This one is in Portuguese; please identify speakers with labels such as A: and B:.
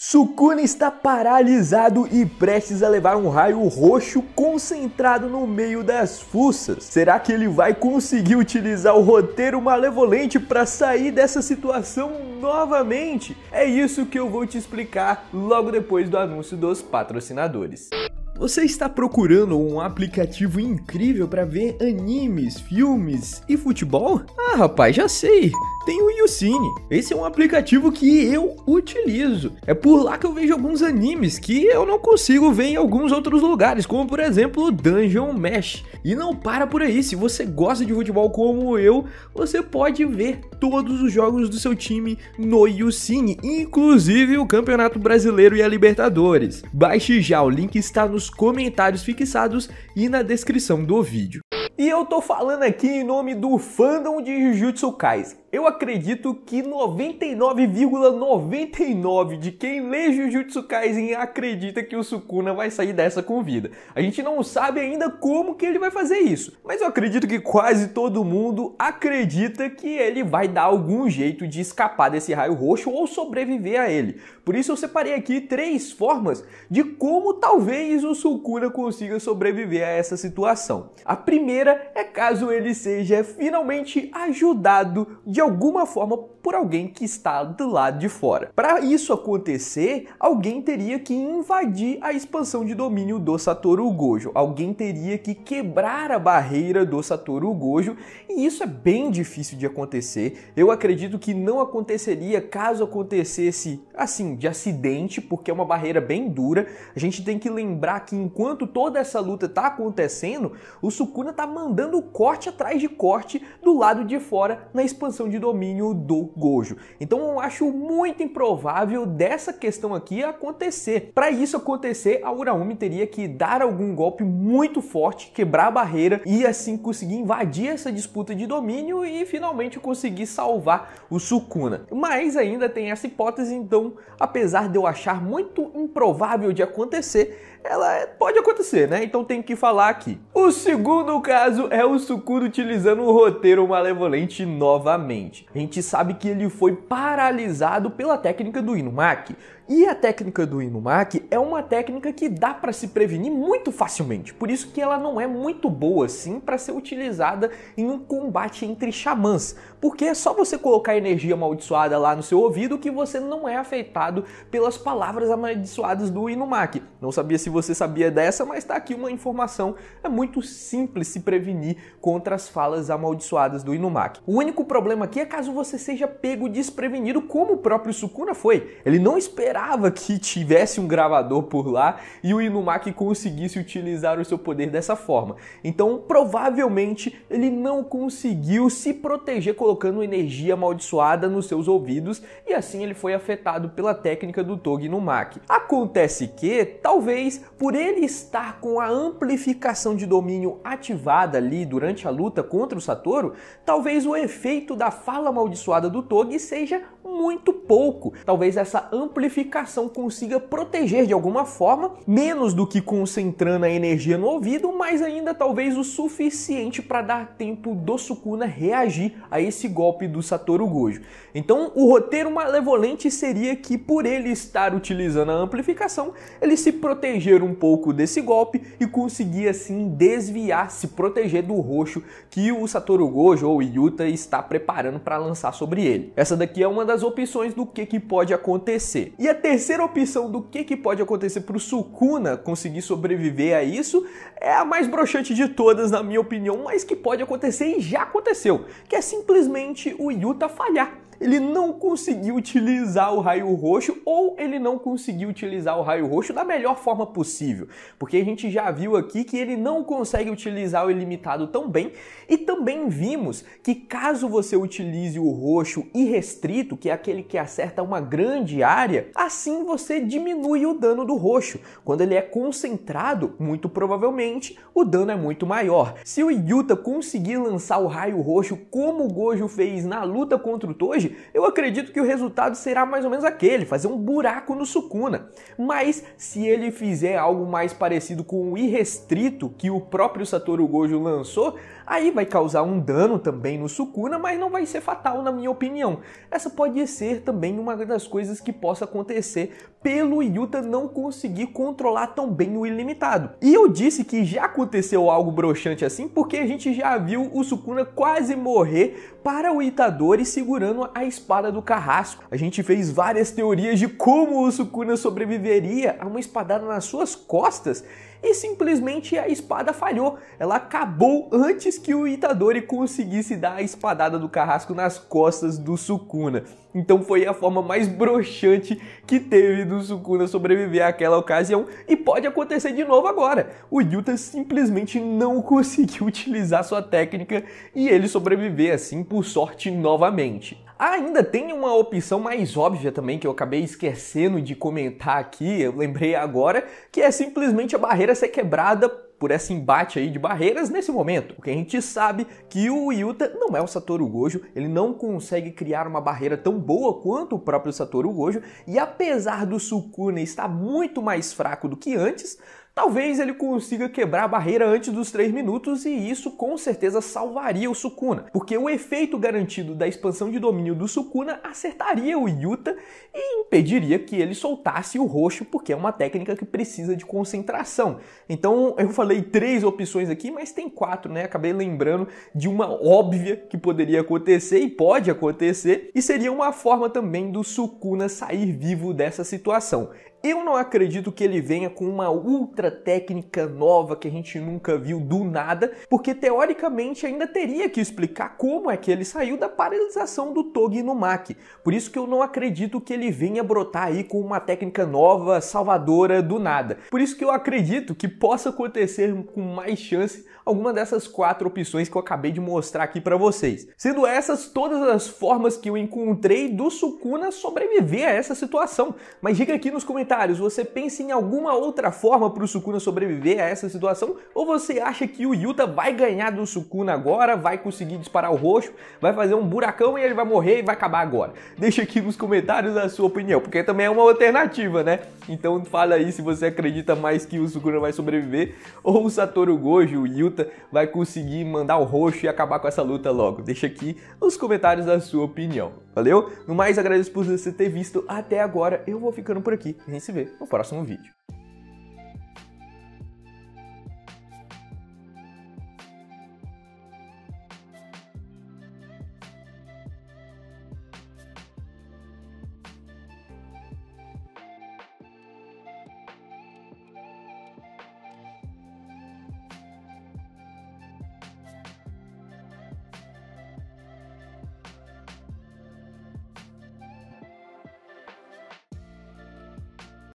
A: Sukuna está paralisado e prestes a levar um raio roxo concentrado no meio das fuças. Será que ele vai conseguir utilizar o roteiro malevolente para sair dessa situação novamente? É isso que eu vou te explicar logo depois do anúncio dos patrocinadores. Você está procurando um aplicativo incrível para ver animes, filmes e futebol? Ah, rapaz, já sei! Tem o YouCine. Esse é um aplicativo que eu utilizo. É por lá que eu vejo alguns animes que eu não consigo ver em alguns outros lugares, como por exemplo Dungeon Mesh. E não para por aí, se você gosta de futebol como eu, você pode ver todos os jogos do seu time no YouCine, inclusive o Campeonato Brasileiro e a Libertadores. Baixe já, o link está nos comentários fixados e na descrição do vídeo. E eu tô falando aqui em nome do fandom de Jujutsu Kaisen. Eu acredito que 99,99 de quem lê Jujutsu Kaisen acredita que o Sukuna vai sair dessa com vida. A gente não sabe ainda como que ele vai fazer isso, mas eu acredito que quase todo mundo acredita que ele vai dar algum jeito de escapar desse raio roxo ou sobreviver a ele. Por isso eu separei aqui 3 formas de como talvez o Sukuna consiga sobreviver a essa situação. A primeira é caso ele seja finalmente ajudado de alguma forma por alguém que está do lado de fora. Para isso acontecer, alguém teria que invadir a expansão de domínio do Satoru Gojo. Alguém teria que quebrar a barreira do Satoru Gojo, e isso é bem difícil de acontecer. Eu acredito que não aconteceria caso acontecesse assim, de acidente, porque é uma barreira bem dura. A gente tem que lembrar que enquanto toda essa luta está acontecendo, o Sukuna está mandando corte atrás de corte do lado de fora na expansão de domínio do Gojo. Então eu acho muito improvável dessa questão aqui acontecer. Para isso acontecer, a Uraumi teria que dar algum golpe muito forte, quebrar a barreira e assim conseguir invadir essa disputa de domínio e finalmente conseguir salvar o Sukuna. Mas ainda tem essa hipótese, então apesar de eu achar muito improvável de acontecer, ela pode acontecer, né? Então tem que falar aqui. O segundo caso é o Sukuna utilizando o roteiro malevolente novamente. A gente sabe que ele foi paralisado pela técnica do Inumaki. E a técnica do Inumaki é uma técnica que dá para se prevenir muito facilmente. Por isso que ela não é muito boa assim para ser utilizada em um combate entre xamãs. Porque é só você colocar energia amaldiçoada lá no seu ouvido que você não é afetado pelas palavras amaldiçoadas do Inumaki. Não sabia se você sabia dessa, mas tá aqui uma informação. É muito simples se prevenir contra as falas amaldiçoadas do Inumaki. O único problema aqui é caso você seja pego desprevenido, como o próprio Sukuna foi. Ele não esperava que tivesse um gravador por lá e o Inumaki conseguisse utilizar o seu poder dessa forma. Então, provavelmente, ele não conseguiu se proteger colocando energia amaldiçoada nos seus ouvidos e assim ele foi afetado pela técnica do Togi Inumaki. Acontece que, talvez, por ele estar com a amplificação de domínio ativada ali durante a luta contra o Satoru, talvez o efeito da fala amaldiçoada do Togi seja muito pouco. Talvez essa amplificação consiga proteger de alguma forma, menos do que concentrando a energia no ouvido, mas ainda talvez o suficiente para dar tempo do Sukuna reagir a esse golpe do Satoru Gojo. Então o roteiro malevolente seria que, por ele estar utilizando a amplificação, ele se proteger um pouco desse golpe e conseguir assim desviar, se proteger do roxo que o Satoru Gojo ou Yuta está preparando para lançar sobre ele. Essa daqui é uma das opções do que pode acontecer. E a terceira opção do que pode acontecer para o Sukuna conseguir sobreviver a isso é a mais broxante de todas, na minha opinião, mas que pode acontecer e já aconteceu, que é simplesmente o Yuta falhar. Ele não conseguiu utilizar o raio roxo, ou ele não conseguiu utilizar o raio roxo da melhor forma possível, porque a gente já viu aqui que ele não consegue utilizar o ilimitado tão bem, e também vimos que caso você utilize o roxo irrestrito, que é aquele que acerta uma grande área, assim você diminui o dano do roxo. Quando ele é concentrado, muito provavelmente o dano é muito maior. Se o Yuta conseguir lançar o raio roxo como o Gojo fez na luta contra o Toji, hoje, eu acredito que o resultado será mais ou menos aquele, fazer um buraco no Sukuna. Mas se ele fizer algo mais parecido com o Irrestrito que o próprio Satoru Gojo lançou, aí vai causar um dano também no Sukuna, mas não vai ser fatal na minha opinião. Essa pode ser também uma das coisas que possa acontecer pelo Yuta não conseguir controlar tão bem o ilimitado. E eu disse que já aconteceu algo broxante assim porque a gente já viu o Sukuna quase morrer para o Itadori segurando a espada do carrasco. A gente fez várias teorias de como o Sukuna sobreviveria a uma espadada nas suas costas e simplesmente a espada falhou. Ela acabou antes que o Itadori conseguisse dar a espadada do carrasco nas costas do Sukuna. Então foi a forma mais broxante que teve do Sukuna sobreviver àquela ocasião e pode acontecer de novo agora. O Yuta simplesmente não conseguiu utilizar sua técnica e ele sobreviver assim por sorte novamente. Ainda tem uma opção mais óbvia também que eu acabei esquecendo de comentar aqui, eu lembrei agora, que é simplesmente a barreira ser quebrada por esse embate aí de barreiras nesse momento. Porque a gente sabe que o Yuta não é o Satoru Gojo, ele não consegue criar uma barreira tão boa quanto o próprio Satoru Gojo, e apesar do Sukuna estar muito mais fraco do que antes, talvez ele consiga quebrar a barreira antes dos 3 minutos e isso com certeza salvaria o Sukuna, porque o efeito garantido da expansão de domínio do Sukuna acertaria o Yuta e impediria que ele soltasse o roxo, porque é uma técnica que precisa de concentração. Então eu falei 3 opções aqui, mas tem 4, né? Acabei lembrando de uma óbvia que poderia acontecer e pode acontecer, e seria uma forma também do Sukuna sair vivo dessa situação. Eu não acredito que ele venha com uma ultra técnica nova que a gente nunca viu do nada, porque teoricamente ainda teria que explicar como é que ele saiu da paralisação do Togi Inumaki. Por isso que eu não acredito que ele venha brotar aí com uma técnica nova, salvadora do nada. Por isso que eu acredito que possa acontecer com mais chance alguma dessas 4 opções que eu acabei de mostrar aqui para vocês. Sendo essas todas as formas que eu encontrei do Sukuna sobreviver a essa situação. Mas diga aqui nos comentários, você pensa em alguma outra forma para o Sukuna sobreviver a essa situação? Ou você acha que o Yuta vai ganhar do Sukuna agora, vai conseguir disparar o roxo, vai fazer um buracão e ele vai morrer e vai acabar agora? Deixa aqui nos comentários a sua opinião, porque também é uma alternativa, né? Então fala aí se você acredita mais que o Sukuna vai sobreviver ou o Satoru Gojo, o Yuta, vai conseguir mandar o roxo e acabar com essa luta logo. Deixa aqui nos comentários a sua opinião. Valeu? No mais, agradeço por você ter visto até agora. Eu vou ficando por aqui. A gente se vê no próximo vídeo.